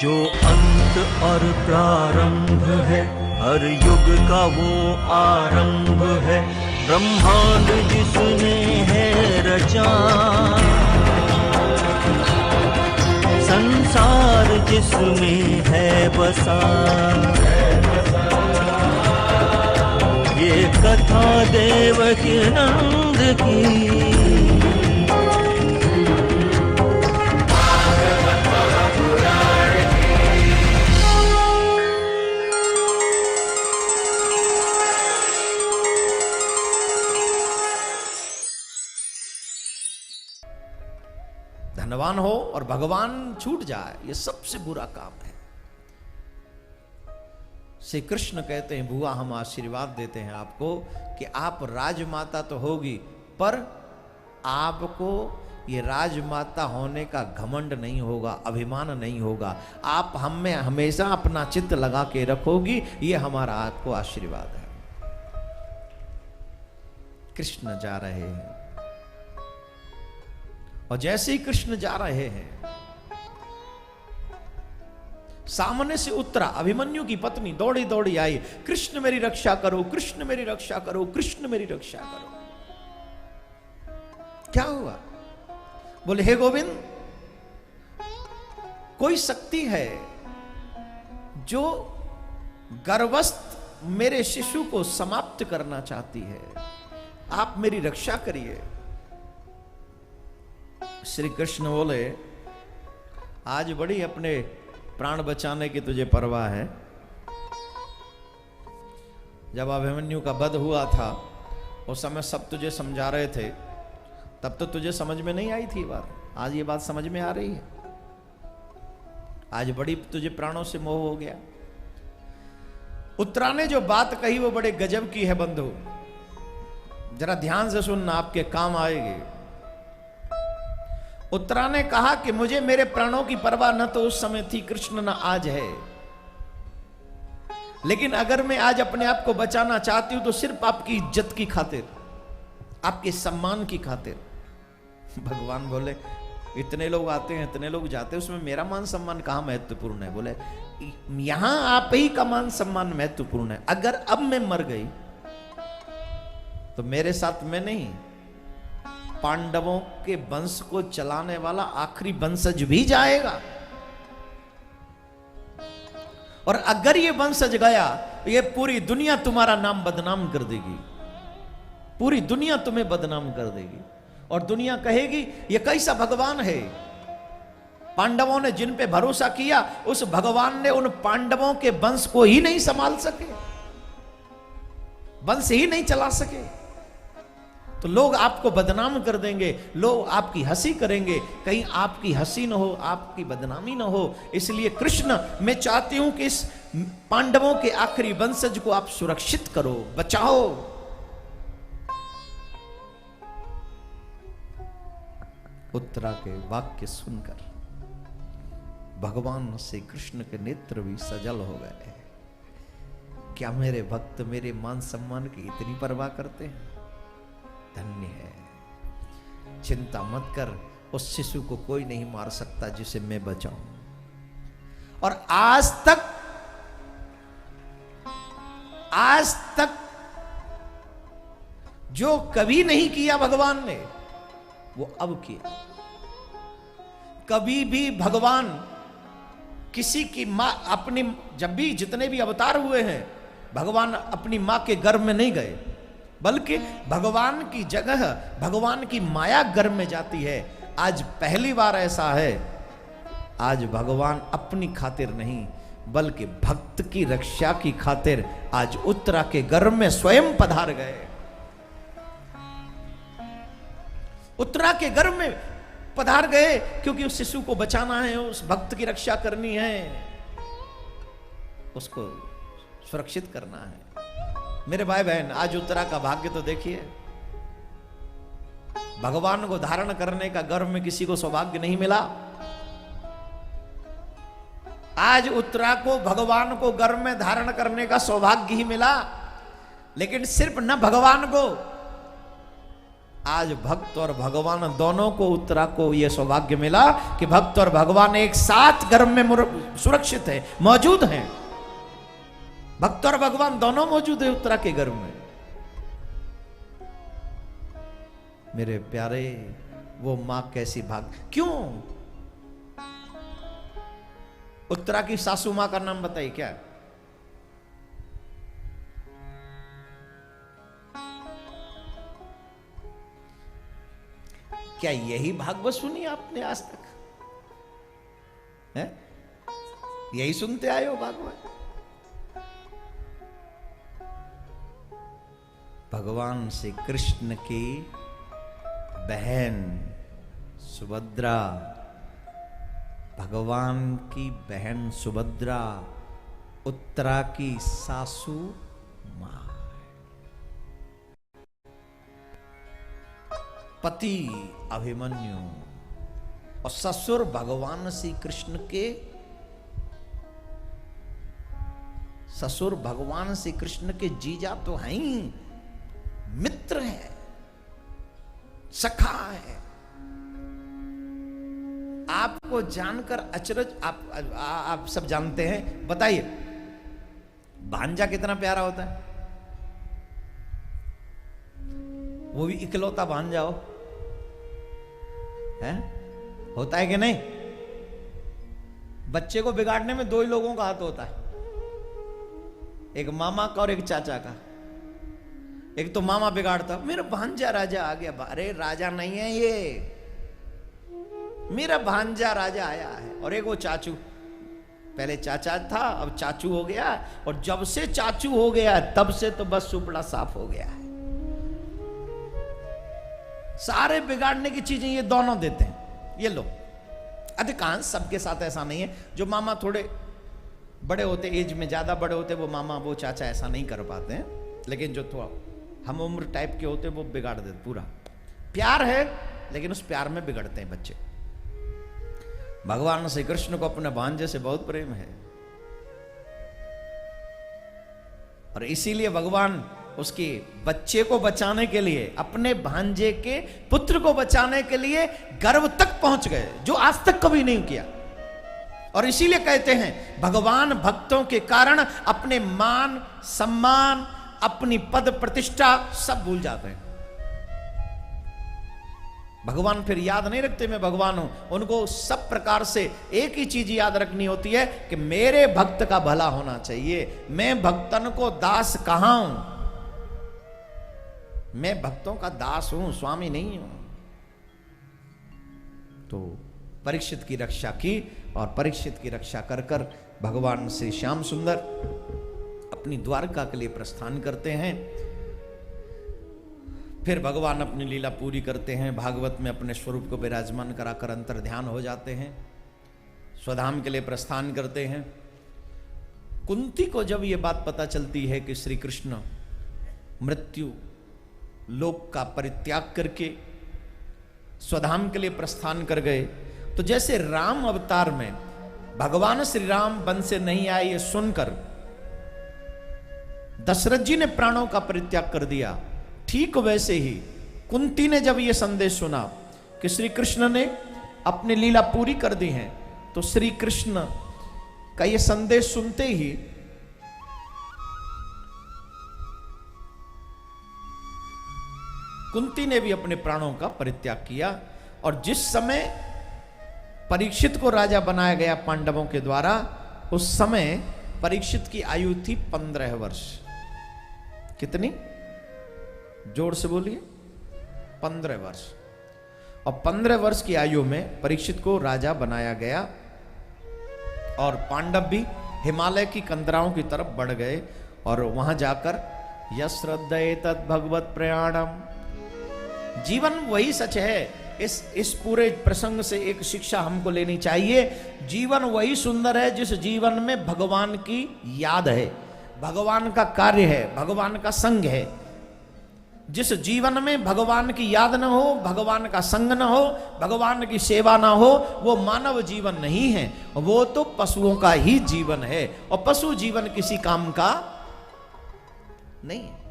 जो अंत और प्रारंभ है, हर युग का वो आरंभ है। ब्रह्मांड जिसने है रचा, संसार जिसमें है बसा, ये कथा देवकी नंद की। धनवान हो और भगवान छूट जाए, ये सबसे बुरा काम है। श्री कृष्ण कहते हैं, बुआ हम आशीर्वाद देते हैं आपको कि आप राजमाता तो होगी, पर आपको ये राजमाता होने का घमंड नहीं होगा, अभिमान नहीं होगा। आप हम में हमेशा अपना चित्त लगा के रखोगी, ये हमारा आपको आशीर्वाद है। कृष्ण जा रहे हैं, और जैसे ही कृष्ण जा रहे हैं, सामने से उत्तरा अभिमन्यु की पत्नी दौड़ी दौड़ी आई, कृष्ण मेरी रक्षा करो, कृष्ण मेरी रक्षा करो, कृष्ण मेरी रक्षा करो। क्या हुआ? बोले, हे गोविंद, कोई शक्ति है जो गर्भस्थ मेरे शिशु को समाप्त करना चाहती है, आप मेरी रक्षा करिए। श्री कृष्ण बोले, आज बड़ी अपने प्राण बचाने की तुझे परवाह है। जब अभिमन्यु का वध हुआ था, उस समय सब तुझे समझा रहे थे, तब तो तुझे समझ में नहीं आई थी बात। आज ये बात समझ में आ रही है। आज बड़ी तुझे प्राणों से मोह हो गया। उत्तरा ने जो बात कही वो बड़े गजब की है बंधु, जरा ध्यान से सुनना, आपके काम आएगी। उत्तरा ने कहा कि मुझे मेरे प्राणों की परवाह न तो उस समय थी कृष्ण, न आज है, लेकिन अगर मैं आज अपने आप को बचाना चाहती हूं तो सिर्फ आपकी इज्जत की खातिर, आपके सम्मान की खातिर। भगवान बोले, इतने लोग आते हैं, इतने लोग जाते हैं, उसमें मेरा मान सम्मान कहां महत्वपूर्ण है? बोले, यहां आप ही का मान सम्मान महत्वपूर्ण है। अगर अब मैं मर गई तो मेरे साथ मैं नहीं, पांडवों के वंश को चलाने वाला आखिरी वंशज भी जाएगा। और अगर ये वंशज गया, ये पूरी दुनिया तुम्हारा नाम बदनाम कर देगी, पूरी दुनिया तुम्हें बदनाम कर देगी। और दुनिया कहेगी, ये कैसा भगवान है? पांडवों ने जिन पे भरोसा किया, उस भगवान ने उन पांडवों के वंश को ही नहीं संभाल सके, वंश ही नहीं चला सके। तो लोग आपको बदनाम कर देंगे, लोग आपकी हंसी करेंगे, कहीं आपकी हंसी न हो, आपकी बदनामी न हो। इसलिए कृष्ण, मैं चाहती हूं कि इस पांडवों के आखिरी वंशज को आप सुरक्षित करो, बचाओ। उत्तरा के वाक्य सुनकर भगवान श्री कृष्ण के नेत्र भी सजल हो गए। क्या मेरे भक्त मेरे मान सम्मान की इतनी परवाह करते हैं? धन्य है। चिंता मत कर, उस शिशु को कोई नहीं मार सकता जिसे मैं बचाऊं। और आज तक जो कभी नहीं किया भगवान ने, वो अब किया। कभी भी भगवान किसी की मां, अपनी, जब भी जितने भी अवतार हुए हैं, भगवान अपनी मां के गर्भ में नहीं गए, बल्कि भगवान की जगह भगवान की माया गर्भ में जाती है। आज पहली बार ऐसा है, आज भगवान अपनी खातिर नहीं बल्कि भक्त की रक्षा की खातिर आज उत्तरा के गर्भ में स्वयं पधार गए। उत्तरा के गर्भ में पधार गए क्योंकि उस शिशु को बचाना है, उस भक्त की रक्षा करनी है, उसको सुरक्षित करना है। मेरे भाई बहन, आज उत्तरा का भाग्य तो देखिए। भगवान को धारण करने का गर्भ में किसी को सौभाग्य नहीं मिला। आज उत्तरा को भगवान को गर्भ में धारण करने का सौभाग्य ही मिला। लेकिन सिर्फ न भगवान को, आज भक्त और भगवान दोनों को, उत्तरा को यह सौभाग्य मिला कि भक्त और भगवान एक साथ गर्भ में सुरक्षित है, मौजूद हैं। भक्त और भगवान दोनों मौजूद है उत्तरा के गर्भ में। मेरे प्यारे, वो मां कैसी भाग, क्यों? उत्तरा की सासू मां का नाम बताइए क्या? क्या यही भागवत सुनी आपने आज तक? है? यही सुनते आए हो भागवत? भगवान श्री कृष्ण की बहन सुभद्रा, भगवान की बहन सुभद्रा उत्तरा की सासू मां, पति अभिमन्यु और ससुर भगवान श्री कृष्ण के, ससुर भगवान श्री कृष्ण के जीजा तो हैं ही, मित्र है, सखा है। आपको जानकर अचरज, आप सब जानते हैं। बताइए, भांजा कितना प्यारा होता है? वो भी इकलौता भांजा हो, है? होता है कि नहीं? बच्चे को बिगाड़ने में दो ही लोगों का हाथ होता है, एक मामा का और एक चाचा का। एक तो मामा बिगाड़ता, मेरा भांजा राजा आ गया। अरे राजा नहीं है ये, मेरा भांजा राजा आया है। और एक वो चाचू, पहले चाचा था अब चाचू हो गया, और जब से चाचू हो गया तब से तो बस सुपड़ा साफ हो गया है। सारे बिगाड़ने की चीजें ये दोनों देते हैं। ये लो, अधिकांश, सबके साथ ऐसा नहीं है। जो मामा थोड़े बड़े होते, एज में ज्यादा बड़े होते, वो मामा वो चाचा ऐसा नहीं कर पाते हैं। लेकिन जो थोड़ा हम उम्र टाइप के होते वो बिगाड़ देते पूरा। प्यार है लेकिन उस प्यार में बिगड़ते हैं बच्चे। भगवान श्री कृष्ण को अपने भांजे से बहुत प्रेम है, और इसीलिए भगवान उसके बच्चे को बचाने के लिए, अपने भांजे के पुत्र को बचाने के लिए गर्भ तक पहुंच गए, जो आज तक कभी नहीं किया। और इसीलिए कहते हैं भगवान भक्तों के कारण अपने मान सम्मान, अपनी पद प्रतिष्ठा सब भूल जाते हैं। भगवान फिर याद नहीं रखते मैं भगवान हूं, उनको सब प्रकार से एक ही चीज याद रखनी होती है कि मेरे भक्त का भला होना चाहिए। मैं भक्तन को दास कहां हूं, मैं भक्तों का दास हूं, स्वामी नहीं हूं। तो परीक्षित की रक्षा की, और परीक्षित की रक्षा कर कर भगवान श्री श्याम सुंदर अपनी द्वारका के लिए प्रस्थान करते हैं। फिर भगवान अपनी लीला पूरी करते हैं, भागवत में अपने स्वरूप को विराजमान कराकर अंतर ध्यान हो जाते हैं, स्वधाम के लिए प्रस्थान करते हैं। कुंती को जब यह बात पता चलती है कि श्री कृष्ण मृत्यु लोक का परित्याग करके स्वधाम के लिए प्रस्थान कर गए, तो जैसे राम अवतार में भगवान श्री राम वन से नहीं आए ये सुनकर दशरथ जी ने प्राणों का परित्याग कर दिया, ठीक वैसे ही कुंती ने जब यह संदेश सुना कि श्री कृष्ण ने अपनी लीला पूरी कर दी है, तो श्री कृष्ण का यह संदेश सुनते ही कुंती ने भी अपने प्राणों का परित्याग किया। और जिस समय परीक्षित को राजा बनाया गया पांडवों के द्वारा, उस समय परीक्षित की आयु थी 15 वर्ष। कितनी? जोर से बोलिए। 15 वर्ष। और 15 वर्ष की आयु में परीक्षित को राजा बनाया गया, और पांडव भी हिमालय की कंदराओं की तरफ बढ़ गए, और वहां जाकर यश्रद्धये तद भगवत प्रयाणम, जीवन वही सच है। इस पूरे प्रसंग से एक शिक्षा हमको लेनी चाहिए, जीवन वही सुंदर है जिस जीवन में भगवान की याद है, भगवान का कार्य है, भगवान का संग है। जिस जीवन में भगवान की याद न हो, भगवान का संग न हो, भगवान की सेवा न हो, वो मानव जीवन नहीं है, वो तो पशुओं का ही जीवन है, और पशु जीवन किसी काम का नहीं है।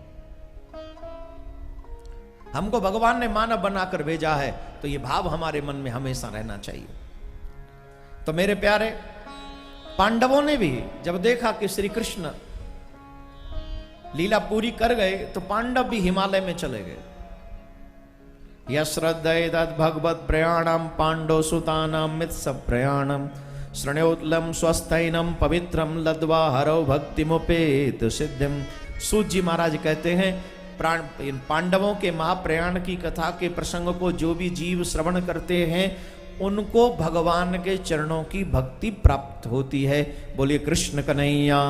हमको भगवान ने मानव बनाकर भेजा है, तो ये भाव हमारे मन में हमेशा रहना चाहिए। तो मेरे प्यारे, पांडवों ने भी जब देखा कि श्री कृष्ण लीला पूरी कर गए, तो पांडव भी हिमालय में चले गए। यश्रद्धेत भगवत प्रयाणम पांडव सुतानाम मित्स प्रयाणम श्रृणोत्लम स्वस्थैनम पवित्रम लद्वा हरो भक्तिमुपेत सिद्धिम। सूत जी महाराज कहते हैं, पांडवों के महाप्रयाण की कथा के प्रसंग को जो भी जीव श्रवण करते हैं, उनको भगवान के चरणों की भक्ति प्राप्त होती है। बोलिए कृष्ण कन्हैया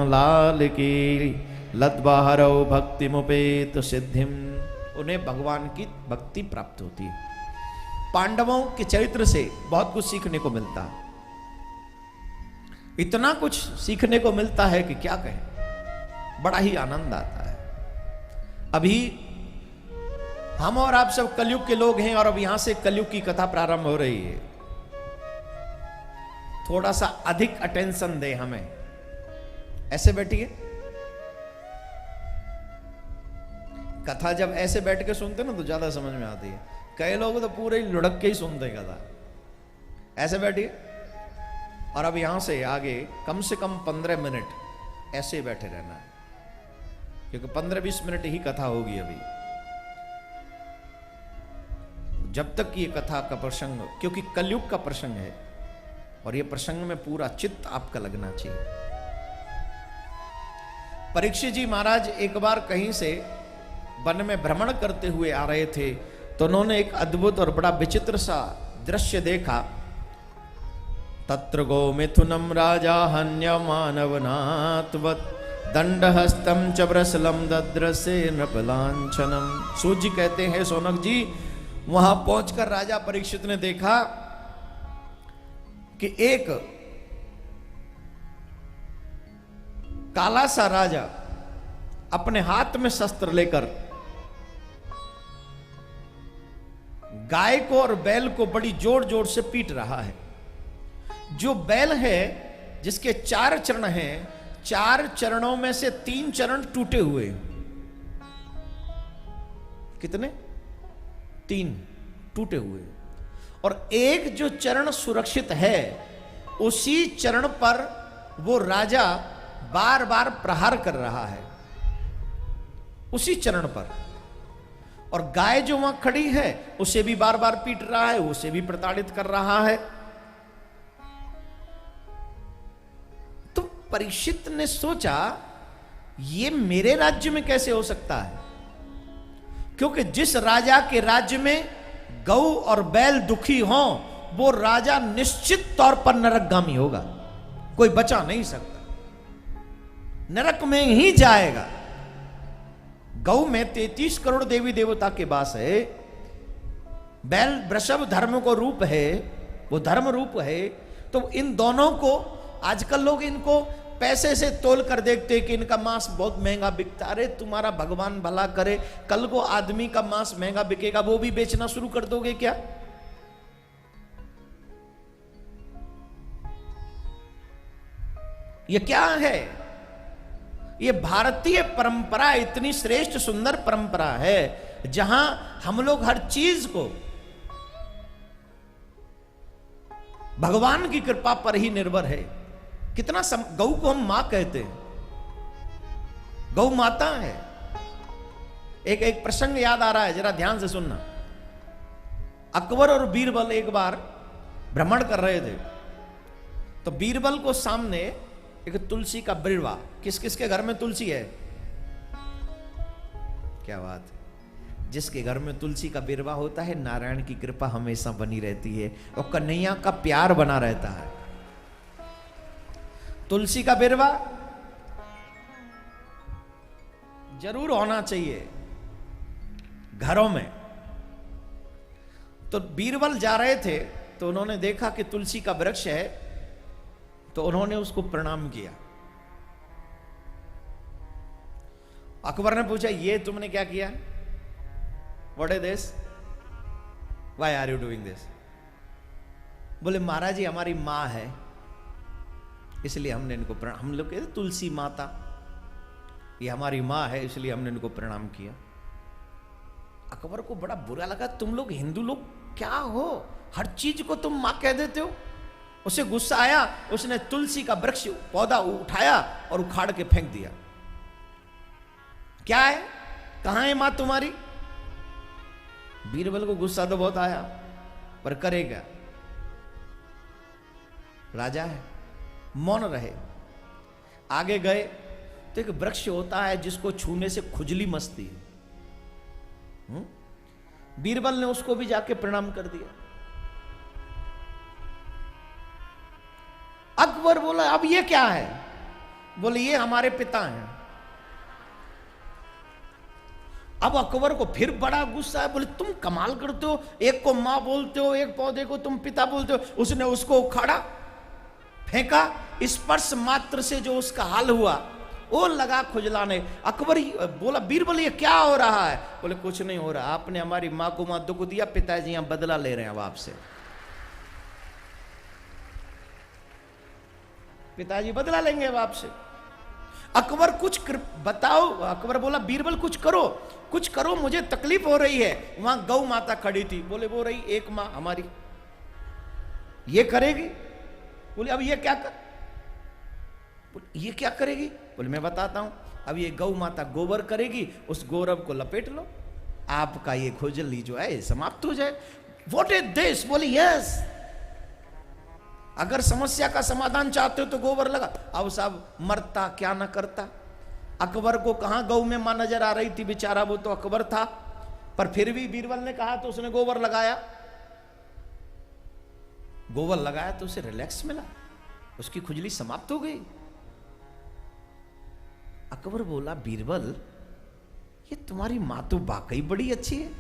लाल की। लद्वा हरो भक्तिमुपेत सिद्धिम। उन्हें भगवान की भक्ति प्राप्त होती है। पांडवों के चरित्र से बहुत कुछ सीखने को मिलता है। इतना कुछ सीखने को मिलता है कि क्या कहें, बड़ा ही आनंद आता है। अभी हम और आप सब कलयुग के लोग हैं, और अब यहां से कलयुग की कथा प्रारंभ हो रही है। थोड़ा सा अधिक अटेंशन दे हमें। ऐसे बैठिए। कथा जब ऐसे बैठ के सुनते ना तो ज्यादा समझ में आती है। कई लोग तो पूरे लुढ़क के ही सुनते हैं कथा। ऐसे बैठिए। और अब यहां से आगे कम से कम 15 मिनट ऐसे ही बैठे रहना है, क्योंकि 15-20 मिनट ही कथा होगी अभी। जब तक ये कथा का प्रसंग, क्योंकि कलयुग का प्रसंग है, और ये प्रसंग में पूरा चित्त आपका लगना चाहिए। परीक्षित जी महाराज एक बार कहीं से वन में भ्रमण करते हुए आ रहे थे, तो उन्होंने एक अद्भुत और बड़ा विचित्र सा दृश्य देखा। तत्र गो मिथुनम राजा हन्य मानवनात्वत दंडहस्तम च ब्रसलम दद्रसे नृपलांछनम। सूत जी कहते हैं, सोनक जी, वहां पहुंचकर राजा परीक्षित ने देखा कि एक काला सा राजा अपने हाथ में शस्त्र लेकर गाय को और बैल को बड़ी जोर जोर से पीट रहा है। जो बैल है, जिसके 4 चरण हैं, 4 चरणों में से 3 चरण टूटे हुए। कितने? 3 टूटे हुए। और एक जो चरण सुरक्षित है, उसी चरण पर वो राजा बार बार प्रहार कर रहा है, उसी चरण पर। और गाय जो वहां खड़ी है, उसे भी बार बार पीट रहा है, उसे भी प्रताड़ित कर रहा है। तो परीक्षित ने सोचा, ये मेरे राज्य में कैसे हो सकता है? क्योंकि जिस राजा के राज्य में गौ और बैल दुखी हों, वो राजा निश्चित तौर पर नरकगामी होगा, कोई बचा नहीं सकता, नरक में ही जाएगा। गौ में 33 करोड़ देवी देवता के वास है, बैल वृषभ धर्म को रूप है, वो धर्म रूप है। तो इन दोनों को आजकल लोग इनको पैसे से तोल कर देखते कि इनका मांस बहुत महंगा बिकता। अरे तुम्हारा भगवान भला करे, कल को आदमी का मांस महंगा बिकेगा, वो भी बेचना शुरू कर दोगे क्या? ये क्या है? ये भारतीय परंपरा इतनी श्रेष्ठ सुंदर परंपरा है, जहां हम लोग हर चीज को भगवान की कृपा पर ही निर्भर है। कितना गौ को हम मां कहते हैं, गौ माता है। एक प्रसंग याद आ रहा है, जरा ध्यान से सुनना। अकबर और बीरबल एक बार भ्रमण कर रहे थे, तो बीरबल को सामने एक तुलसी का बिरवा। किस किस के घर में तुलसी है? क्या बात है। जिसके घर में तुलसी का बिरवा होता है, नारायण की कृपा हमेशा बनी रहती है और कन्हैया का प्यार बना रहता है। तुलसी का बिरवा जरूर होना चाहिए घरों में। तो बीरबल जा रहे थे, तो उन्होंने देखा कि तुलसी का वृक्ष है, तो उन्होंने उसको प्रणाम किया। अकबर ने पूछा, ये तुमने क्या किया? What is this? Why are you doing this? बोले महाराज जी, हमारी मां है, इसलिए हमने इनको प्रणाम। हम लोग कहते तुलसी माता, ये हमारी मां है, इसलिए हमने इनको प्रणाम किया। अकबर को बड़ा बुरा लगा, तुम लोग हिंदू लोग क्या हो, हर चीज को तुम मां कह देते हो। उसे गुस्सा आया, उसने तुलसी का वृक्ष पौधा उठाया और उखाड़ के फेंक दिया। क्या है, कहां है मां तुम्हारी? बीरबल को गुस्सा तो बहुत आया, पर करेगा, राजा है, मौन रहे। आगे गए तो एक वृक्ष होता है जिसको छूने से खुजली मचती है। बीरबल ने उसको भी जाके प्रणाम कर दिया। अकबर बोला अब ये क्या है? बोले ये हमारे पिता हैं। अब अकबर को फिर बड़ा गुस्सा है, बोले तुम कमाल करते हो, एक को मां बोलते हो, एक पौधे को तुम पिता बोलते हो। उसने उसको उखाड़ा, फेंका, स्पर्श मात्र से जो उसका हाल हुआ वो लगा खुजलाने। अकबर बोला बीरबल ये क्या हो रहा है? बोले कुछ नहीं हो रहा, आपने हमारी मां को मां दुख दिया, पिताजी यहां बदला ले रहे हैं अब आपसे। पिताजी बदला लेंगे अब आपसे। अकबर कुछ बताओ। अकबर बोला बीरबल कुछ करो, कुछ करो, मुझे तकलीफ हो रही है। वहां गौ माता खड़ी थी, बोले वो रही एक मां हमारी, ये करेगी? बोले अब ये क्या कर, ये क्या करेगी? बोले मैं बताता हूं, अब ये गौ माता गोबर करेगी, उस गौरव को लपेट लो, आपका ये खुजली जो है समाप्त हो जाए। What is this? बोले यस, अगर समस्या का समाधान चाहते हो तो गोबर लगा। अब साहब मरता क्या ना करता। अकबर को कहां गौ में मां नजर आ रही थी, बेचारा वो तो अकबर था, पर फिर भी बीरबल ने कहा तो उसने गोबर लगाया। गोबर लगाया तो उसे रिलैक्स मिला, उसकी खुजली समाप्त हो गई। अकबर बोला बीरबल ये तुम्हारी मां तो वाकई बड़ी अच्छी है,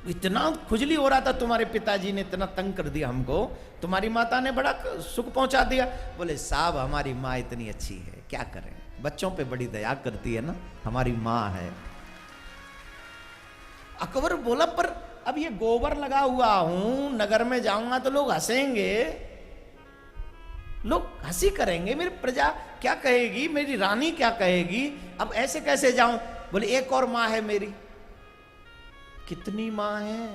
इतना खुजली हो रहा था, तुम्हारे पिताजी ने इतना तंग कर दिया हमको, तुम्हारी माता ने बड़ा सुख पहुंचा दिया। बोले साहब हमारी मां इतनी अच्छी है, क्या करें, बच्चों पे बड़ी दया करती है ना, हमारी मां है। अकबर बोला पर अब ये गोबर लगा हुआ हूं, नगर में जाऊंगा तो लोग हंसेंगे, लोग हंसी करेंगे, मेरी प्रजा क्या कहेगी, मेरी रानी क्या कहेगी, अब ऐसे कैसे जाऊं? बोले एक और मां है मेरी। कितनी मां है?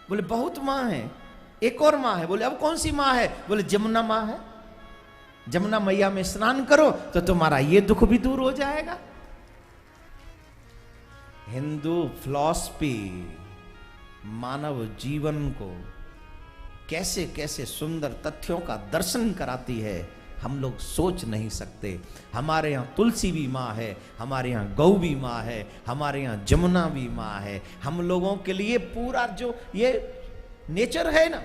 बोले बहुत मां है, एक और मां है। बोले अब कौन सी मां है? बोले जमुना मां है, जमुना मैया में स्नान करो तो तुम्हारा ये दुख भी दूर हो जाएगा। हिंदू फिलॉसफी मानव जीवन को कैसे कैसे सुंदर तथ्यों का दर्शन कराती है, हम लोग सोच नहीं सकते। हमारे यहाँ तुलसी भी माँ है, हमारे यहाँ गौ भी माँ है, हमारे यहाँ जमुना भी माँ है। हम लोगों के लिए पूरा जो ये नेचर है ना,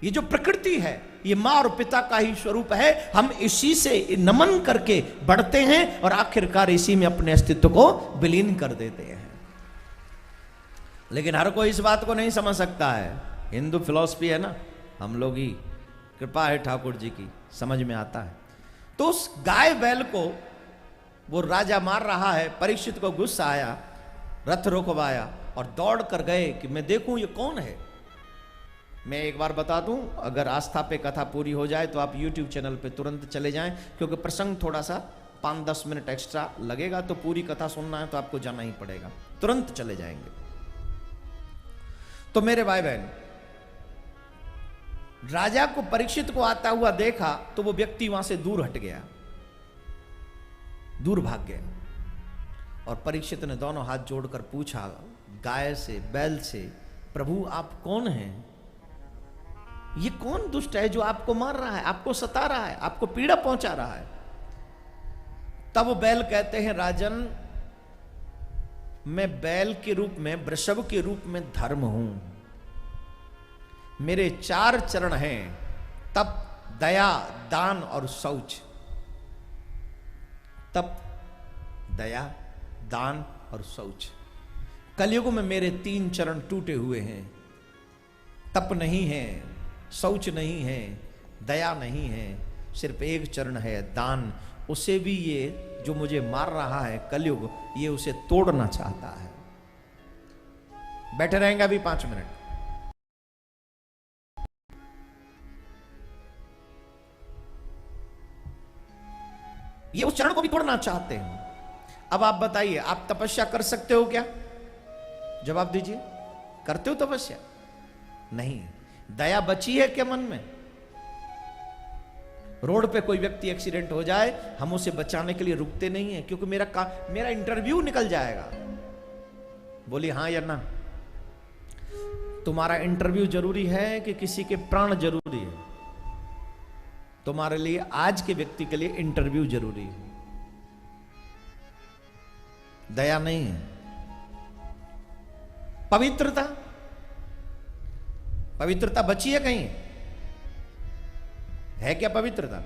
ये जो प्रकृति है, ये माँ और पिता का ही स्वरूप है। हम इसी से नमन करके बढ़ते हैं और आखिरकार इसी में अपने अस्तित्व को विलीन कर देते हैं। लेकिन हर कोई इस बात को नहीं समझ सकता है। हिंदू फिलॉसफी है ना, हम लोग ही कृपा है ठाकुर जी की, समझ में आता है। तो उस गाय बैल को वो राजा मार रहा है, परीक्षित को गुस्सा आया, रथ रोकवाया और दौड़ कर गए कि मैं देखूं ये कौन है। मैं एक बार बता दूं, अगर आस्था पे कथा पूरी हो जाए तो आप YouTube चैनल पे तुरंत चले जाएं, क्योंकि प्रसंग थोड़ा सा 5-10 मिनट एक्स्ट्रा लगेगा, तो पूरी कथा सुनना है तो आपको जाना ही पड़ेगा, तुरंत चले जाएंगे। तो मेरे भाई बहन, राजा को परीक्षित को आता हुआ देखा तो वो व्यक्ति वहां से दूर हट गया, दूर भाग गया। और परीक्षित ने दोनों हाथ जोड़कर पूछा गाय से, बैल से, प्रभु आप कौन हैं? ये कौन दुष्ट है जो आपको मार रहा है, आपको सता रहा है, आपको पीड़ा पहुंचा रहा है? तब वो बैल कहते हैं राजन, मैं बैल के रूप में, वृषभ के रूप में धर्म हूं। मेरे 4 चरण हैं, तप, दया, दान और शौच। तप, दया, दान और शौच। कलयुग में मेरे 3 चरण टूटे हुए हैं। तप नहीं है, शौच नहीं है, दया नहीं है, सिर्फ एक चरण है दान। उसे भी ये जो मुझे मार रहा है कलयुग, ये उसे तोड़ना चाहता है। बैठे रहेंगे अभी 5 मिनट। ये उस चरण को भी तोड़ना चाहते हैं। अब आप बताइए, आप तपस्या कर सकते हो क्या? जवाब दीजिए, करते हो तपस्या? नहीं। दया बची है क्या मन में? रोड पे कोई व्यक्ति एक्सीडेंट हो जाए, हम उसे बचाने के लिए रुकते नहीं है, क्योंकि मेरा इंटरव्यू निकल जाएगा। बोली हाँ या ना? तुम्हारा इंटरव्यू जरूरी है कि किसी के प्राण जरूरी है? तुम्हारे लिए, आज के व्यक्ति के लिए इंटरव्यू जरूरी है, दया नहीं है। पवित्रता, पवित्रता बची है कहीं? है क्या पवित्रता?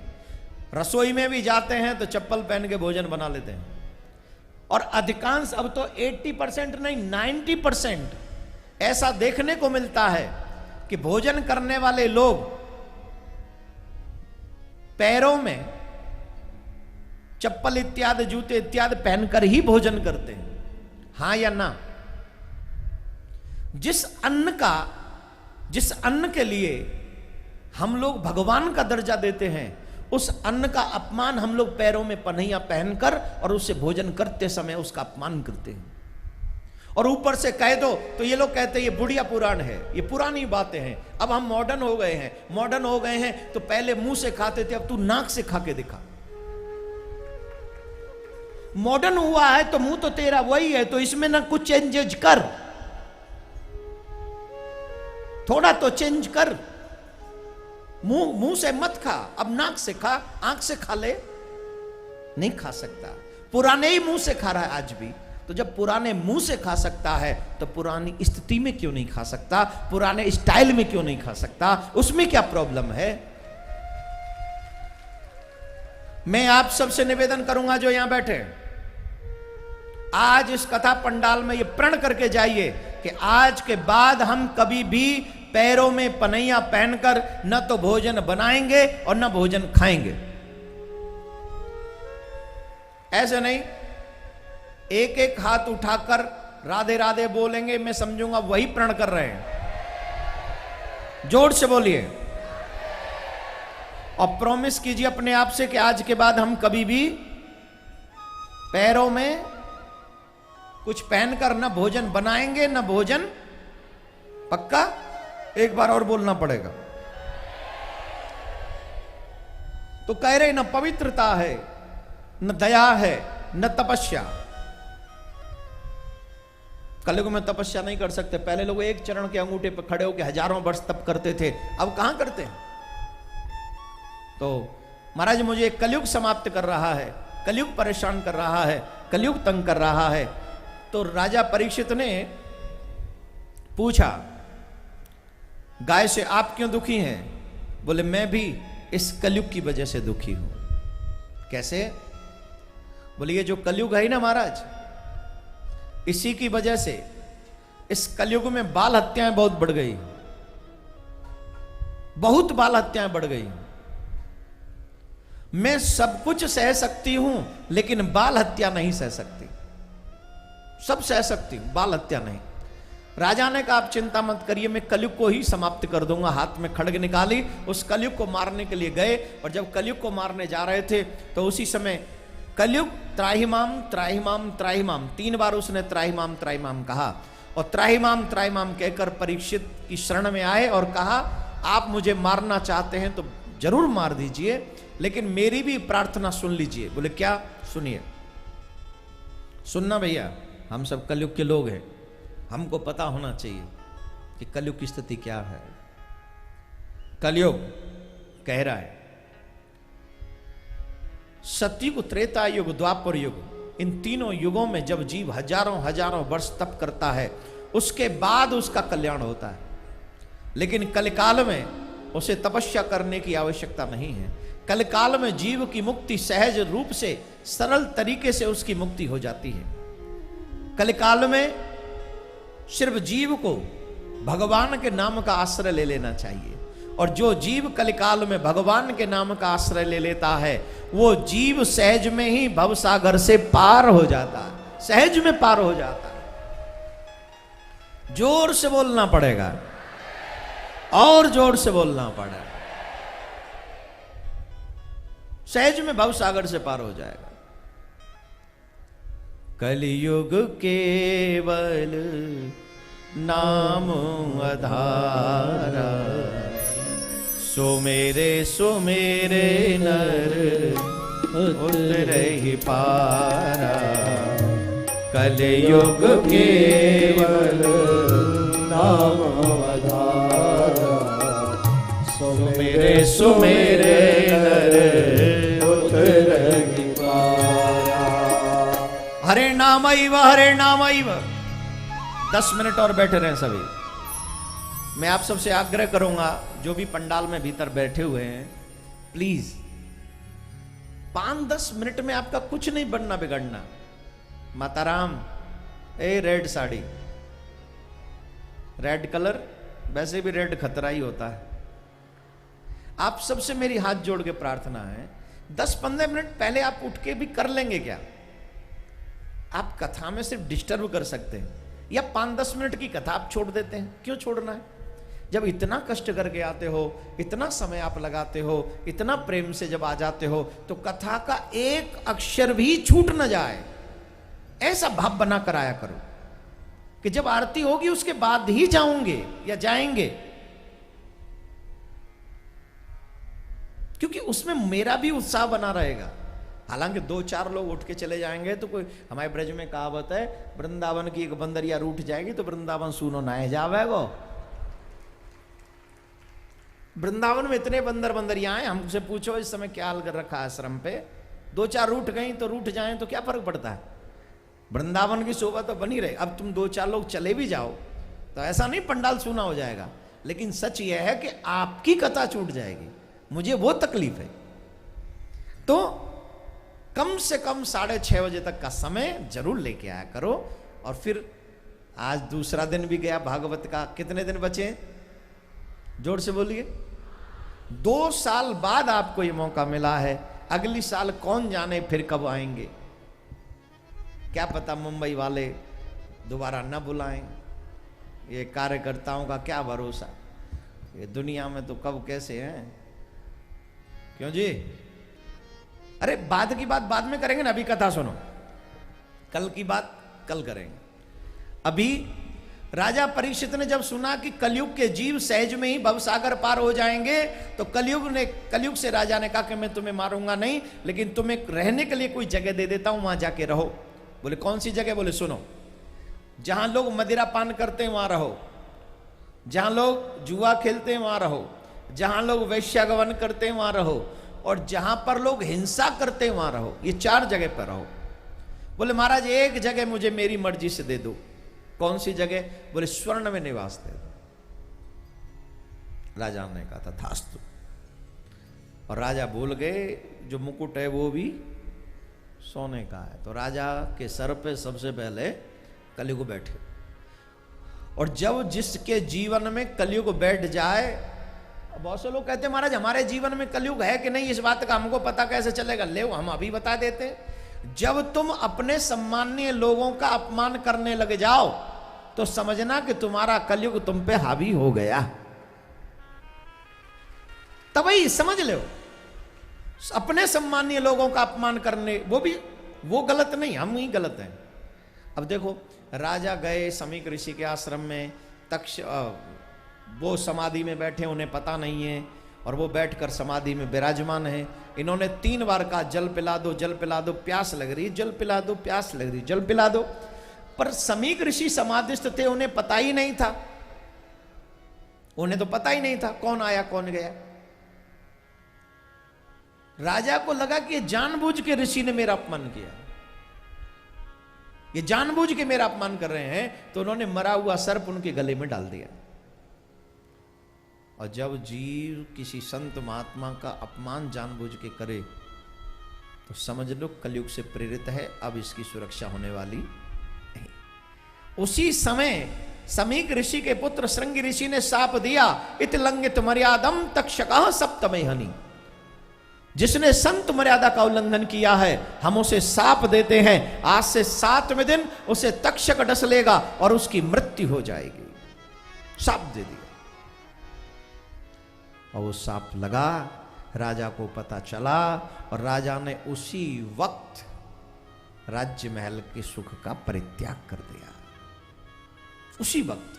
रसोई में भी जाते हैं तो चप्पल पहन के भोजन बना लेते हैं, और अधिकांश, अब तो 80% नहीं 90% ऐसा देखने को मिलता है कि भोजन करने वाले लोग पैरों में चप्पल इत्यादि, जूते इत्यादि पहनकर ही भोजन करते हैं। हां या ना? जिस अन्न के लिए हम लोग भगवान का दर्जा देते हैं, उस अन्न का अपमान हम लोग पैरों में पन्हियां पहनकर और उससे भोजन करते समय उसका अपमान करते हैं। और ऊपर से कह दो तो ये लोग कहते हैं ये बुढ़िया पुराण है, ये पुरानी बातें हैं, अब हम मॉडर्न हो गए हैं। मॉडर्न हो गए हैं तो पहले मुंह से खाते थे, अब तू नाक से खा के दिखा। मॉडर्न हुआ है तो मुंह तो तेरा वही है, तो इसमें ना कुछ चेंजेज कर, थोड़ा तो चेंज कर। मुंह से मत खा, अब नाक से खा, आंख से खा ले। नहीं खा सकता, पुराने ही मुंह से खा रहा है आज भी। तो जब पुराने मुंह से खा सकता है तो पुरानी स्थिति में क्यों नहीं खा सकता? पुराने स्टाइल में क्यों नहीं खा सकता? उसमें क्या प्रॉब्लम है? मैं आप सबसे निवेदन करूंगा जो यहां बैठे, आज इस कथा पंडाल में ये प्रण करके जाइए कि आज के बाद हम कभी भी पैरों में पनैया पहनकर न तो भोजन बनाएंगे और न भोजन खाएंगे। ऐसे नहीं, एक एक हाथ उठाकर राधे राधे बोलेंगे, मैं समझूंगा वही प्रण कर रहे हैं। जोर से बोलिए और प्रॉमिस कीजिए अपने आप से कि आज के बाद हम कभी भी पैरों में कुछ पहनकर न भोजन बनाएंगे न भोजन। पक्का? एक बार और बोलना पड़ेगा। तो कह रहे न पवित्रता है, न दया है, न तपस्या। कलयुग में तपस्या नहीं कर सकते। पहले लोग एक चरण के अंगूठे पर खड़े होकर हजारों वर्ष तप करते थे, अब कहां करते हैं? तो महाराज मुझे कलयुग समाप्त कर रहा है, कलयुग परेशान कर रहा है, कलयुग तंग कर रहा है। तो राजा परीक्षित ने पूछा, गाय से आप क्यों दुखी हैं? बोले मैं भी इस कलयुग की वजह से दुखी हूं। कैसे? बोले ये जो कलयुग है ना महाराज, इसी की वजह से इस कलयुग में बाल हत्याएं बहुत बढ़ गई, बहुत बाल हत्याएं बढ़ गई। मैं सब कुछ सह सकती हूं लेकिन बाल हत्या नहीं सह सकती। सब सह सकती हूं, बाल हत्या नहीं। राजा ने कहा आप चिंता मत करिए, मैं कलयुग को ही समाप्त कर दूंगा। हाथ में खड्ग निकाली, उस कलयुग को मारने के लिए गए। और जब कलयुग को मारने जा रहे थे तो उसी समय कलयुग त्राहिमाम त्राहिमाम त्राहिमाम, 3 बार उसने त्राहिमाम त्राहिमाम कहा। और त्राहिमाम त्राहिमाम कहकर परीक्षित की शरण में आए और कहा आप मुझे मारना चाहते हैं तो जरूर मार दीजिए, लेकिन मेरी भी प्रार्थना सुन लीजिए। बोले क्या? सुनिए। सुनना भैया, हम सब कलयुग के लोग हैं, हमको पता होना चाहिए कि कलयुग की स्थिति क्या है। कलयुग कह रहा है सतयुग, त्रेता युग, द्वापर युग, इन तीनों युगों में जब जीव हजारों हजारों वर्ष तप करता है उसके बाद उसका कल्याण होता है। लेकिन कलिकाल में उसे तपस्या करने की आवश्यकता नहीं है। कलिकाल में जीव की मुक्ति सहज रूप से, सरल तरीके से उसकी मुक्ति हो जाती है। कलिकाल में सिर्फ जीव को भगवान के नाम का आश्रय ले लेना चाहिए। और जो जीव कलिकाल में भगवान के नाम का आश्रय ले लेता है वो जीव सहज में ही भवसागर से पार हो जाता है, सहज में पार हो जाता है। जोर से बोलना पड़ेगा और जोर से बोलना पड़ेगा। सहज में भवसागर से पार हो जाएगा। कलयुग केवल नाम आधारा, सो मेरे नर उतरे ही पारा। कलयुग केवल नाम आधारा, सो मेरे नर उतरे ही पारा। हरे नामैव हरे नामैव। 10 मिनट और बैठे रहें सभी। मैं आप सबसे आग्रह करूंगा, जो भी पंडाल में भीतर बैठे हुए हैं, प्लीज 5-10 मिनट में आपका कुछ नहीं बनना बिगड़ना। माताराम, ए रेड साड़ी, रेड कलर, वैसे भी रेड खतरा ही होता है। आप सबसे मेरी हाथ जोड़ के प्रार्थना है, 10-15 मिनट पहले आप उठ के भी कर लेंगे क्या? आप कथा में सिर्फ डिस्टर्ब कर सकते हैं, या 5-10 मिनट की कथा आप छोड़ देते हैं। क्यों छोड़ना है? जब इतना कष्ट करके आते हो, इतना समय आप लगाते हो, इतना प्रेम से जब आ जाते हो, तो कथा का एक अक्षर भी छूट न जाए, ऐसा भाव बना कर आया करो कि जब आरती होगी उसके बाद ही जाऊंगे या जाएंगे, क्योंकि उसमें मेरा भी उत्साह बना रहेगा। हालांकि 2-4 लोग उठ के चले जाएंगे तो कोई, हमारे ब्रज में कहावत है, वृंदावन की एक बंदरिया रूठ जाएगी तो वृंदावन सुनो ना जावेगो। वृंदावन में इतने बंदरिया हैं, हमसे पूछो इस समय क्या हाल कर रखा है आश्रम पे। 2-4 रूठ गई तो रूठ जाएं तो क्या फर्क पड़ता है, वृंदावन की शोभा तो बनी रहे। अब तुम 2-4 लोग चले भी जाओ तो ऐसा नहीं पंडाल सूना हो जाएगा, लेकिन सच यह है कि आपकी कथा छूट जाएगी, मुझे वो तकलीफ है। तो कम से कम 6:30 बजे तक का समय जरूर लेके आया करो। और फिर आज दूसरा दिन भी गया भागवत का। कितने दिन बचे? जोर से बोलिए। 2 साल बाद आपको ये मौका मिला है। अगली साल कौन जाने फिर कब आएंगे, क्या पता मुंबई वाले दोबारा न बुलाएं। ये कार्यकर्ताओं का क्या भरोसा, ये दुनिया में तो कब कैसे हैं। क्यों जी? अरे बाद की बात बाद में करेंगे ना, अभी कथा सुनो। कल की बात कल करेंगे। अभी राजा परीक्षित ने जब सुना कि कलयुग के जीव सहज में ही भवसागर पार हो जाएंगे, तो कलयुग से राजा ने कहा कि मैं तुम्हें मारूंगा नहीं, लेकिन तुम्हें रहने के लिए कोई जगह दे देता हूं, वहां जाके रहो। बोले कौन सी जगह? बोले सुनो, जहां लोग मदिरा पान करते हैं वहां रहो, जहां लोग जुआ खेलते हैं वहां रहो, जहां लोग वैश्यागमन करते हैं वहां रहो, और जहां पर लोग हिंसा करते हैं वहां रहो। ये 4 जगह पर रहो। बोले महाराज एक जगह मुझे मेरी मर्जी से दे दो। कौन सी जगह? बोले स्वर्ण में निवास दे दो। राजा ने कहा था थास्तु। और राजा भूल गए जो मुकुट है वो भी सोने का है। तो राजा के सर पे सबसे पहले कलयुग बैठे। और जब जिसके जीवन में कलयुग बैठ जाए, बहुत से लोग कहते हैं महाराज हमारे जीवन में कलयुग है कि नहीं, इस बात का हमको पता कैसे चलेगा? ले हम अभी बता देते। जब तुम अपने सम्माननीय लोगों का अपमान करने लग जाओ तो समझना कि तुम्हारा कलयुग तुम पे हावी हो गया। तभी समझ लो, अपने सम्माननीय लोगों का अपमान करने, वो गलत नहीं, हम ही गलत हैं। अब देखो, राजा गए समीक ऋषि के आश्रम में, वो समाधि में बैठे, उन्हें पता नहीं है, और वो बैठकर समाधि में विराजमान है। इन्होंने 3 बार कहा जल पिला दो, जल पिला दो, प्यास लग रही, जल पिला दो, प्यास लग रही, जल पिला दो। पर समीक ऋषि समाधिस्थ थे, उन्हें पता ही नहीं था, उन्हें तो पता ही नहीं था कौन आया कौन गया। राजा को लगा कि ये जानबूझ के ऋषि ने मेरा अपमान किया, ये जानबूझ के मेरा अपमान कर रहे हैं। तो उन्होंने मरा हुआ सर्प उनके गले में डाल दिया। और जब जीव किसी संत महात्मा का अपमान जानबूझ के करे तो समझ लो कलयुग से प्रेरित है, अब इसकी सुरक्षा होने वाली नहीं। उसी समय समीक ऋषि के पुत्र श्रृंगी ऋषि ने शाप दिया, इत लंघित मर्यादम तक्षकः सप्तमे हनि। जिसने संत मर्यादा का उल्लंघन किया है, हम उसे शाप देते हैं, आज से 7वें दिन उसे तक्षक डस लेगा और उसकी मृत्यु हो जाएगी। शाप दे दिया। और वो सांप लगा, राजा को पता चला, और राजा ने उसी वक्त राज्य महल के सुख का परित्याग कर दिया उसी वक्त,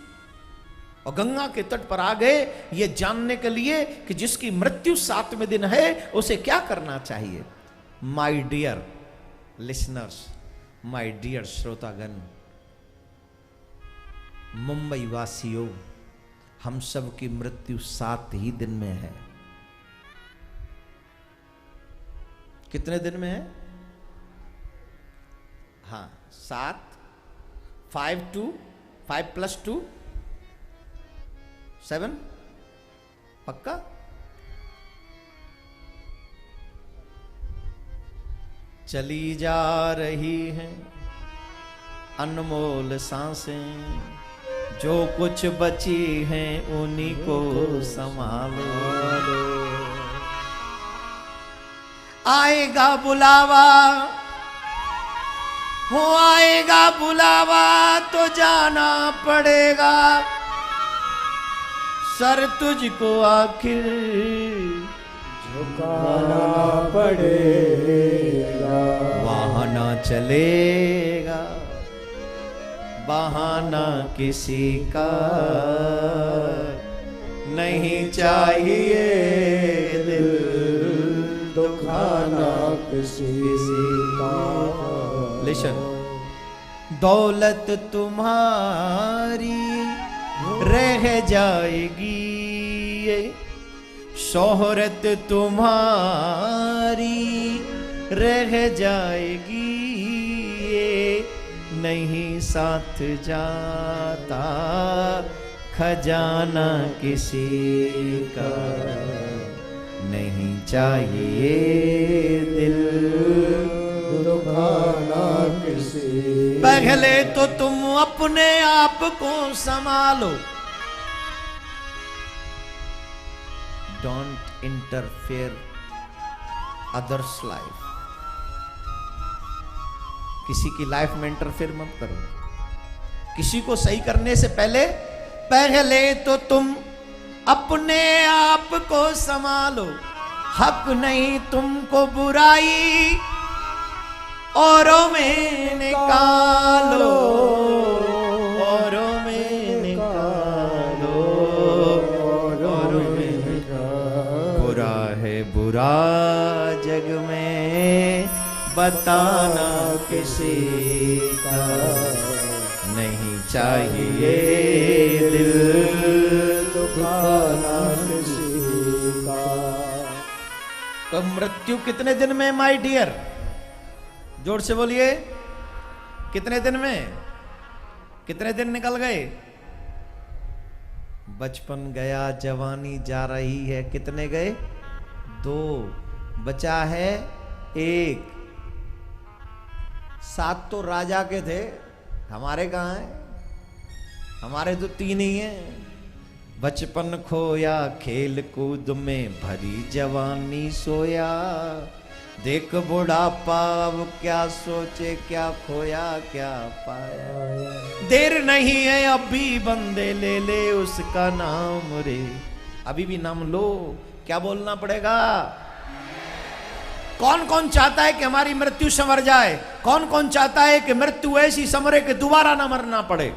और गंगा के तट पर आ गए ये जानने के लिए कि जिसकी मृत्यु 7वें दिन है उसे क्या करना चाहिए। My dear listeners, my dear श्रोतागण, मुंबई वासियों, हम सब की मृत्यु 7 ही दिन में है। कितने दिन में है? हाँ 7, 5 + 2 7, पक्का? चली जा रही हैं अनमोल सांसें, जो कुछ बची हैं उन्हीं को संभालो। आएगा बुलावा, हो आएगा बुलावा तो जाना पड़ेगा, सर तुझको आखिर झुकाना पड़ेगा। बहाना चलेगा, बहाना किसी का नहीं चाहिए, दिल दुखाना किसी का। लिसन, दौलत तुम्हारी रह जाएगी, शोहरत तुम्हारी रह जाएगी, नहीं साथ जाता खजाना किसी का, नहीं चाहिए दिल दुखाना किसी। पहले तो तुम अपने आप को संभालो, डोंट इंटरफेयर अदर्स लाइफ, किसी की लाइफ में इंटरफेयर मत करो। किसी को सही करने से पहले तो तुम अपने आप को संभालो, हक नहीं तुमको बुराई औरों में निकालो, औरों में निकालो, औरों में निकालो। बुरा है बुरा जग में बताना किसी का, नहीं चाहिए दिल दुखाना किसी का। तो मृत्यु कितने दिन में माय डियर? जोर से बोलिए, कितने दिन में? कितने दिन निकल गए? बचपन गया, जवानी जा रही है, कितने गए? 2, बचा है 1। 7 तो राजा के थे, हमारे कहाँ हैं? हमारे तो 3 ही हैं। बचपन खोया खेल कूद में, भरी जवानी सोया, देख बुढ़ापा अब क्या सोचे, क्या खोया क्या पाया। देर नहीं है अभी बंदे ले ले उसका नाम रे, अभी भी नाम लो। क्या बोलना पड़ेगा? कौन कौन चाहता है कि हमारी मृत्यु संवर जाए? कौन कौन चाहता है कि मृत्यु ऐसी संवरे कि दोबारा ना मरना पड़े?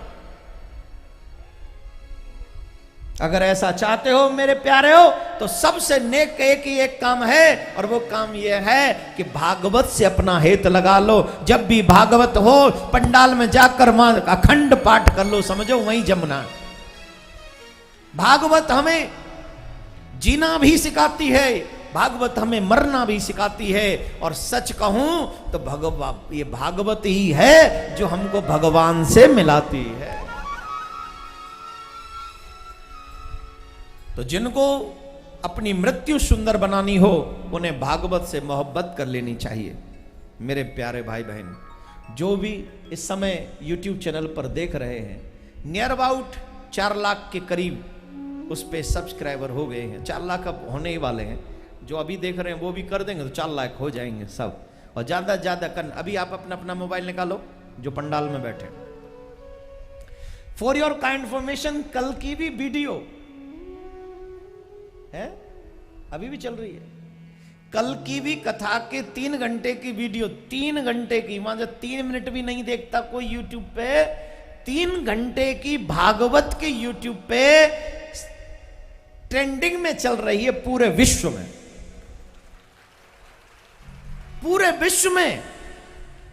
अगर ऐसा चाहते हो मेरे प्यारे हो, तो सबसे नेक एक ही एक काम है, और वो काम ये है कि भागवत से अपना हित लगा लो। जब भी भागवत हो, पंडाल में जाकर मां अखंड पाठ कर लो, समझो वहीं जमुना। भागवत हमें जीना भी सिखाती है, भागवत हमें मरना भी सिखाती है। और सच कहूं तो ये भागवत ही है जो हमको भगवान से मिलाती है। तो जिनको अपनी मृत्यु सुंदर बनानी हो, उन्हें भागवत से मोहब्बत कर लेनी चाहिए। मेरे प्यारे भाई बहन, जो भी इस समय YouTube चैनल पर देख रहे हैं, नियर अबाउट 4 लाख के करीब उस पे सब्सक्राइबर हो गए हैं। 4 लाख अब होने ही वाले हैं। जो अभी देख रहे हैं वो भी कर देंगे तो 4 लाख हो जाएंगे सब। और ज्यादा से ज्यादा कर, अभी आप अपना अपना मोबाइल निकालो जो पंडाल में बैठे। फॉर योर काइंड इन्फॉर्मेशन, कल की भी वीडियो है, अभी भी चल रही है। कल की भी कथा के 3 घंटे की वीडियो, 3 घंटे की, वहां से 3 मिनट भी नहीं देखता कोई यूट्यूब पे, 3 घंटे की भागवत के यूट्यूब पे ट्रेंडिंग में चल रही है पूरे विश्व में, पूरे विश्व में,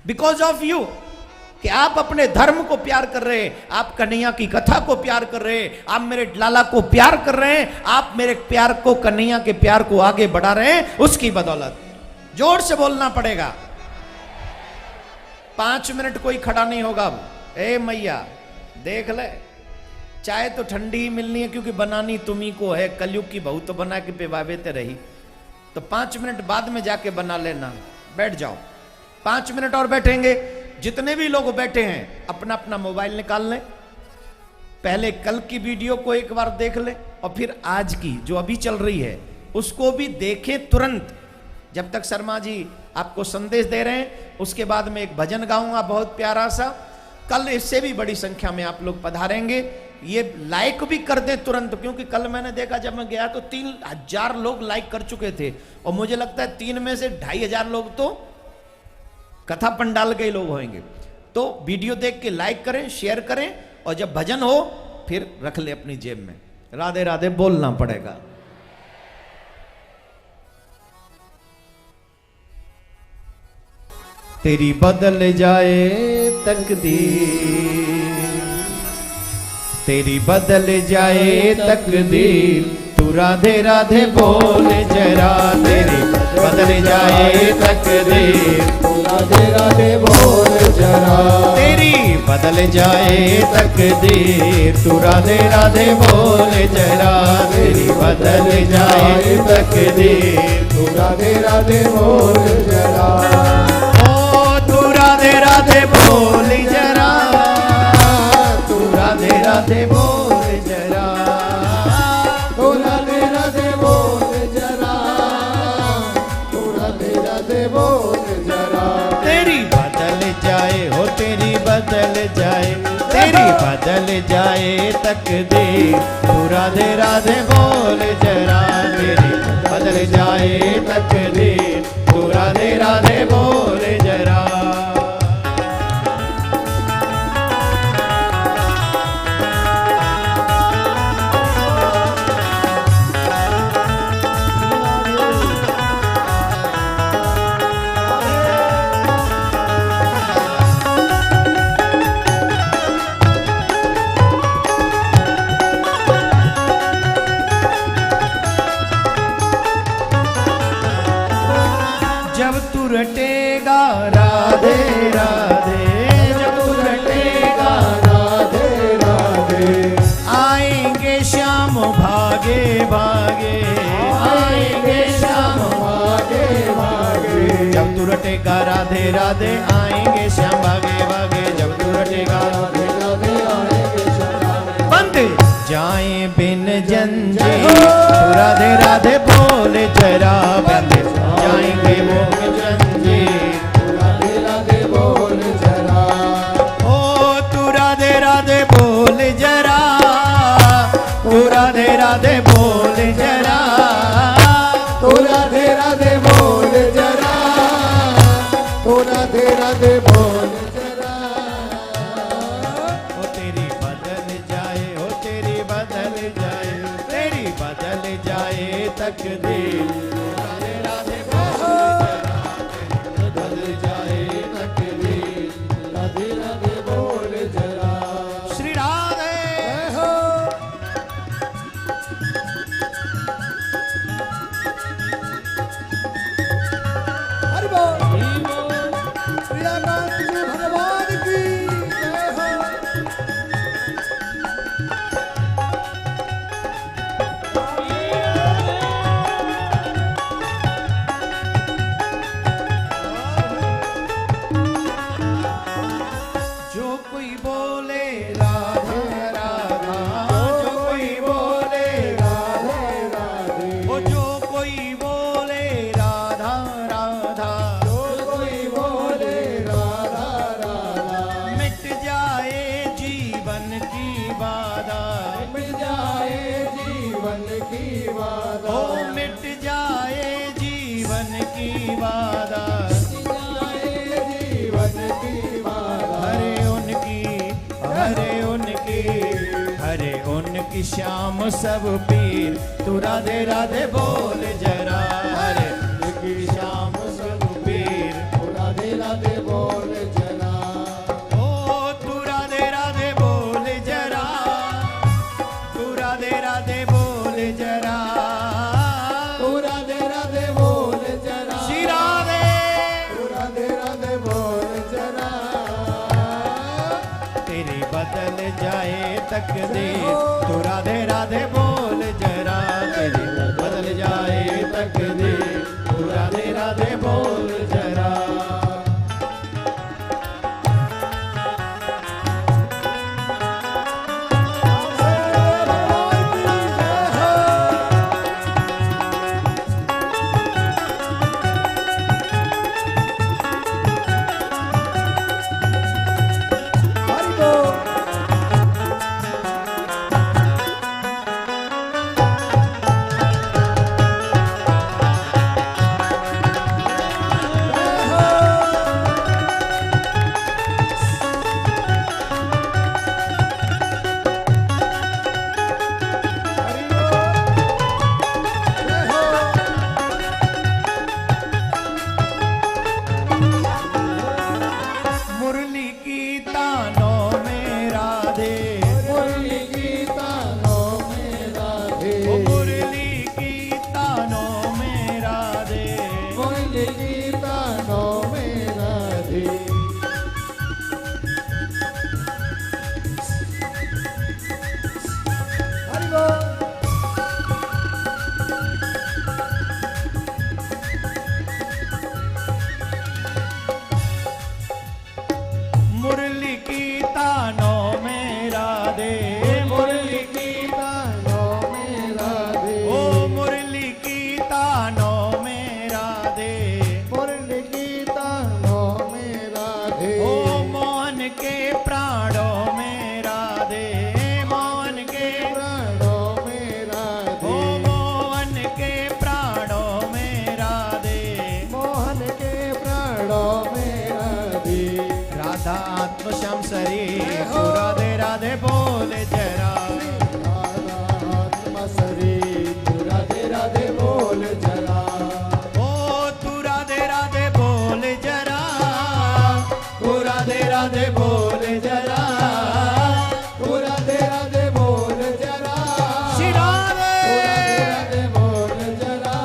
बिकॉज ऑफ यू, कि आप अपने धर्म को प्यार कर रहे हैं, आप कन्हैया की कथा को प्यार कर रहे हैं, आप मेरे लाला को प्यार कर रहे हैं, आप मेरे प्यार को, कन्हैया के प्यार को आगे बढ़ा रहे हैं, उसकी बदौलत। जोर से बोलना पड़ेगा। 5 मिनट कोई खड़ा नहीं होगा। ए मैया देख ले, चाय तो ठंडी ही मिलनी है क्योंकि बनानी तुम्ही को है, कलयुग की बहू तो बना के पिवावे ते रही, तो 5 मिनट बाद में जाके बना लेना, बैठ जाओ। 5 मिनट और बैठेंगे। जितने भी लोग बैठे हैं अपना अपना मोबाइल निकाल लें, पहले कल की वीडियो को एक बार देख लें और फिर आज की जो अभी चल रही है उसको भी देखें तुरंत, जब तक शर्मा जी आपको संदेश दे रहे हैं। उसके बाद में एक भजन गाऊंगा बहुत प्यारा सा। कल इससे भी बड़ी संख्या में आप लोग पधारेंगे। ये लाइक भी कर दें तुरंत, क्योंकि कल मैंने देखा जब मैं गया तो 3000 लोग लाइक कर चुके थे, और मुझे लगता है 3 में से 2500 लोग तो कथा पंडाल के लोग होंगे। तो वीडियो देख के लाइक करें, शेयर करें, और जब भजन हो फिर रख ले अपनी जेब में। राधे राधे बोलना पड़ेगा। तेरी बदल जाए तकदीर, तेरी बदल जाए तकदीर, तू राधे राधे बोल जरा। तेरी बदल जाए तकदीर, तू राधे राधे बोल जरा। तेरी बदल जाए तकदीर, तू राधे राधे बोल जरा। तेरी बदल जाए तकदीर, तू राधे राधे बोल जरा। ओ तू राधे राधे बोल जरा, तू राधे राधे बोल जरा। तू राधे राधे बोल जरा, तू राधे राधे बोल जरा। तेरी बदल जाए हो, तेरी बदल जाए, तेरी बदल जाए तकदीर, तू राधे राधे बोल जरा। तेरी बदल जाए तकदीर, तू राधे राधे बोल जरा। जब तू रटेगा राधे राधे, जब तू रटेगा राधे राधे, आएंगे श्याम भागे भागे, आएंगे श्याम भागे भागे। जब तू रटेगा राधे राधे, आएंगे श्याम भागे भागे। जब तू रटेगा राधे राधे आएंगे श्याम। बंद जाए बिन जंजे, तू राधे राधे बोले जरा। बंद जाएंगे वो जंजे, तू राधे राधे बोल जरा। ओ तू राधे राधे बोल जरा, तू राधे राधे बोल जरा। तू राधे राधे बोल जरा, तू राधे राधे बोल जरा। ओ तेरी बदल जाए, ओ तेरी बदल जाए, तेरी बदल जाए तकदीर। राधे राधे बदल जाए तकदीर, राधे राधे बोल जरा। श्री राधे हो हरि बोल, प्रियाकांत जी भगवान की जय हो। जो कोई बोले राधा राधा, जो कोई बोले राधे राधे, ओ जो कोई बोले राधा राधा, जो कोई बोले राधा राधा, मिट जाए जीवन की बाधा। मिट जाए जीवन की बाधा। ओ मिट जाए जीवन की वादा, जाए जीवन की बाधा, हरे उनकी श्याम सब पीर, तू राधे राधे बोल जरा, हरे उनकी श्याम सब पीर, राधे राधे बोल जरा, ओ तू राधे राधे बोल जरा, तू राधे राधे बोल जरा, तू राधे राधे बोल जरा, श्री राधे तू राधे राधे बोल जरा, तेरी बदल जाए तकदीर, तू राधे राधे बोल जरा, तेरी बदल जाए तकदीर, तू राधे राधे बोल जरा। हरि बोल, मुरली की तानों में राधे, मुरली की तानों में राधे, ओ मुरली की तानों में राधे, मुरली की तानों में राधे, हरि बोल, मुरली की तानों में राधे, मुरली की तानों में राधे, ओ मुरली की तानों में राधे, मुरली की तानों में राधे, ओ मोहन के प्राणों में राधे, मोहन के प्राणों में राधे, ओ मोहन के प्राणों में राधे, मोहन के प्राणों में राधे, राधा आत्म श्याम शरीर, तू राधे राधे बोल जरा, राधा आत्मा शरीर, तू राधे राधे बोल जरा, ओ तू राधे राधे बोल जरा, तू राधे राधे बोल जरा, तू राधे राधे बोल जरा, श्री राधे तू राधे राधे बोल जरा,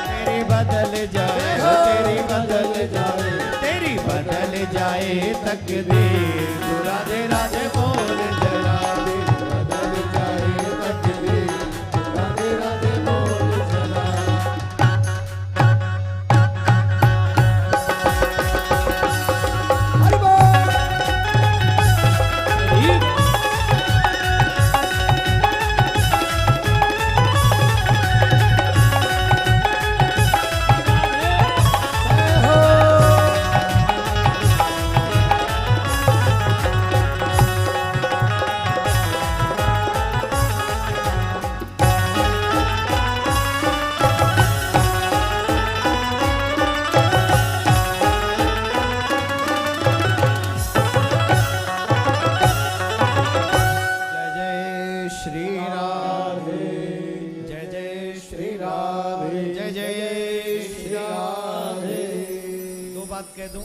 तेरी बदल जाए, तेरी बदल जाए, तेरी बदल जाए तकदीर, तू राधे राधे बोल जरा, बदल जाए तकदीर, राधे राधे बोल जरा, हरि बोल, जय जय श्री राधे, जय जय श्री राधे, जय जय श्री राधे। दो बात कह दूं,